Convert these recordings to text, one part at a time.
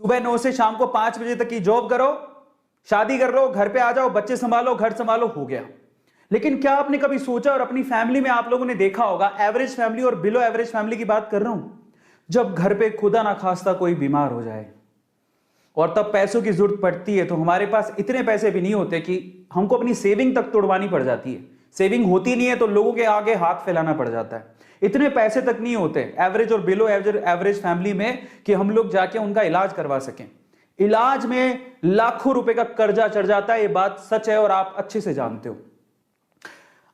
सुबह 9 से शाम को 5 बजे तक की जॉब करो, शादी कर लो, घर पे आ जाओ, बच्चे संभालो, घर संभालो, हो गया। लेकिन क्या आपने कभी सोचा, और अपनी फैमिली में आप लोगों ने देखा होगा, एवरेज फैमिली और बिलो एवरेज फैमिली की बात कर रहा हूं, जब घर पे खुदा ना खास्ता कोई बीमार हो जाए और तब पैसों की जरूरत पड़ती है, तो हमारे पास इतने पैसे भी नहीं होते कि हमको अपनी सेविंग तक तोड़वानी पड़ जाती है। सेविंग होती नहीं है तो लोगों के आगे हाथ फैलाना पड़ जाता है। इतने पैसे तक नहीं होते एवरेज और बिलो एवरेज फैमिली में कि हम लोग जाके उनका इलाज करवा सकें। इलाज में लाखों रुपए का कर्जा चढ़ जाता है, ये बात सच है और आप अच्छे से जानते हो।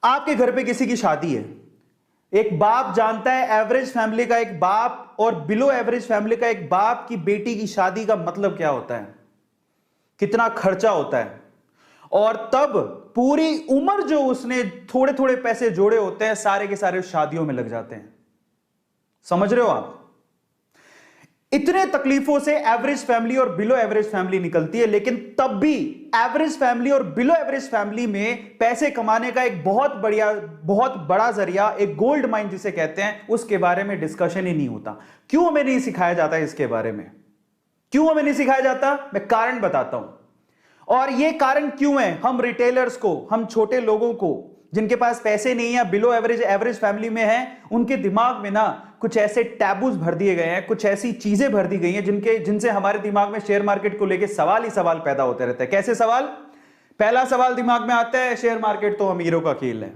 आपके घर पे किसी की शादी है, एक बाप जानता है एवरेज फैमिली का एक बाप और बिलो एवरेज फैमिली का एक बाप की बेटी की शादी का मतलब क्या होता है, कितना खर्चा होता है, और तब पूरी उम्र जो उसने थोड़े थोड़े पैसे जोड़े होते हैं सारे के सारे शादियों में लग जाते हैं। समझ रहे हो आप? इतने तकलीफों से एवरेज फैमिली और बिलो एवरेज फैमिली निकलती है, लेकिन तब भी एवरेज फैमिली और बिलो एवरेज फैमिली में पैसे कमाने का एक बहुत बड़ा जरिया, एक गोल्ड माइन जिसे कहते हैं, उसके बारे में डिस्कशन ही नहीं होता। क्यों हमें नहीं सिखाया जाता इसके बारे में? क्यों हमें नहीं सिखाया जाता? मैं कारण बताता हूं। और ये कारण क्यों है? हम रिटेलर्स को, हम छोटे लोगों को जिनके पास पैसे नहीं है, बिलो एवरेज फैमिली में है, उनके दिमाग में ना कुछ ऐसे टैबूज भर दिए गए हैं, कुछ ऐसी चीजें भर दी गई हैं जिनसे हमारे दिमाग में शेयर मार्केट को लेके सवाल ही सवाल पैदा होते रहते हैं। कैसे सवाल? पहला सवाल दिमाग में आता है, शेयर मार्केट तो अमीरों का खेल है।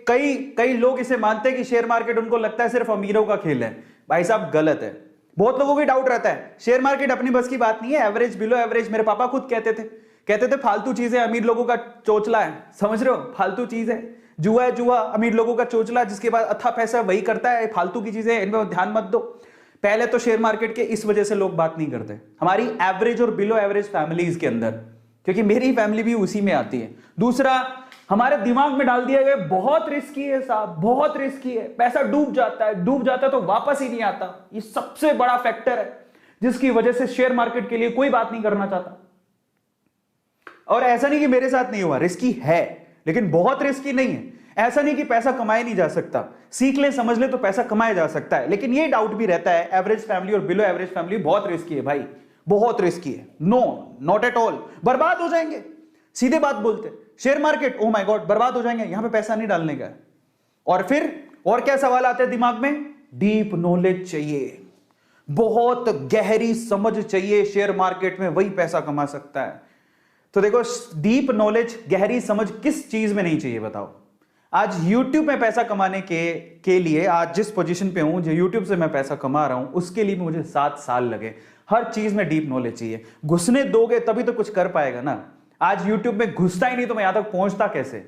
कई लोग इसे मानते हैं कि शेयर मार्केट, उनको लगता है सिर्फ अमीरों का खेल है। भाई साहब गलत है। बहुत लोगों को डाउट रहता है शेयर मार्केट अपनी बस की बात नहीं है, एवरेज बिलो एवरेज, मेरे पापा खुद कहते थे फालतू चीजें अमीर लोगों का चोचला है। समझ रहे हो? फालतू चीज है, जुआ है, जुआ अमीर लोगों का चोचला, जिसके पास अच्छा पैसा वही करता है, फालतू की चीजें इनमें ध्यान मत दो। पहले तो शेयर मार्केट के इस वजह से लोग बात नहीं करते हमारी एवरेज और बिलो एवरेज फैमिलीज के अंदर, क्योंकि मेरी फैमिली भी उसी में आती है। दूसरा, हमारे दिमाग में डाल दिया गया बहुत रिस्की है साहब, बहुत रिस्की है, पैसा डूब जाता है तो वापस ही नहीं आता। ये सबसे बड़ा फैक्टर है जिसकी वजह से शेयर मार्केट के लिए कोई बात नहीं करना चाहता। और ऐसा नहीं कि मेरे साथ नहीं हुआ, रिस्की है लेकिन बहुत रिस्की नहीं है। ऐसा नहीं कि पैसा कमाया नहीं जा सकता, सीख ले समझ ले तो पैसा कमाया जा सकता है। लेकिन ये डाउट भी रहता है एवरेज फैमिली और बिलो एवरेज फैमिली बहुत रिस्की है भाई, बहुत रिस्की है। नो, नॉट एट ऑल, बर्बाद हो जाएंगे। सीधे बात बोलते, share market oh my God बर्बाद हो जाएंगे, यहां पे पैसा नहीं डालने का। और फिर और क्या सवाल आते हैं दिमाग में? डीप नॉलेज चाहिए, बहुत गहरी समझ चाहिए, शेयर मार्केट में वही पैसा कमा सकता है। तो देखो, डीप नॉलेज, गहरी समझ किस चीज में नहीं चाहिए बताओ? आज YouTube में पैसा कमाने के लिए, आज जिस पोजीशन पे हूं, जो YouTube से मैं पैसा कमा रहा हूं, उसके लिए मुझे 7 साल लगे। हर चीज में डीप नॉलेज चाहिए। घुसने दोगे तभी तो कुछ कर पाएगा ना। आज YouTube में घुसता ही नहीं तो मैं यहां तक पहुंचता कैसे?